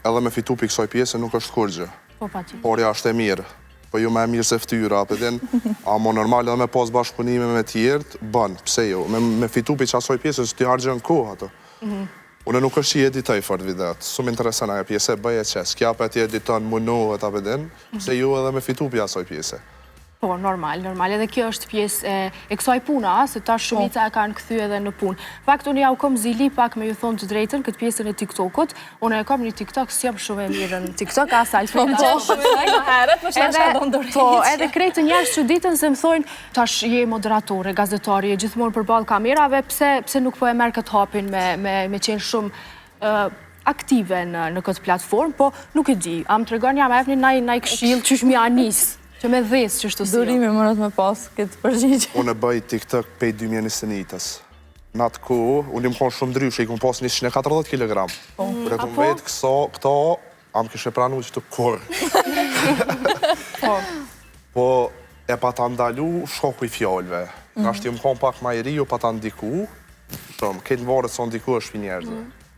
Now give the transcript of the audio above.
edhe me fitu për kësaj pjesë nuk është kurgjë. Po pa që. Por ja është e mirë. Po ju me e mirë se ftyra, përdin, a mo normal edhe me pas bashkëpunime me tjertë, bën, pse jo. Me fitu për qasoj pjesë, që t'i hargjën kohë ato. Unë nuk është që i editoj fort videt, shumë interesant ajo pjesë, bëje qes, kja për ti editon munohet a përdin, pse jo edhe me fitu për qasoj pjesë. Po, normal, edhe kjo është pjesë e kësaj puna, se ta shumica e kanë këthy edhe në punë. Fakt, unë ja u kom zili pak me ju thonë të drejtën, këtë pjesën e TikTokut, unë e kom një TikTok, si jam shumë e mirë në TikTok, asaj të Po, edhe krejtë njerës që ditën se më thojnë, tash je moderatore, gazetari, je gjithmonë përballë kamerave, pse nuk po e merë këtë hapin me qenë shumë aktive në këtë platformë, po nuk e di, a më tregon jam efni naj këshill që shmi anis. Që me dhes që shtu si jo. Durimi më nëtë me pas këtë përgjigje. Unë e bëj TikTok pej 2021-ës. Në atë ku, unë im konë shumë dryshe, i kom pas 140 kg. Kër e kom vetë këto, am kështë e pranu që të kur. Po, e pa ta ndalu shoku i fjallëve. Nashtë im konë pak ma i riu, pa ta ndiku. Shumë, këtë në varët sa ndiku është për njerëzë.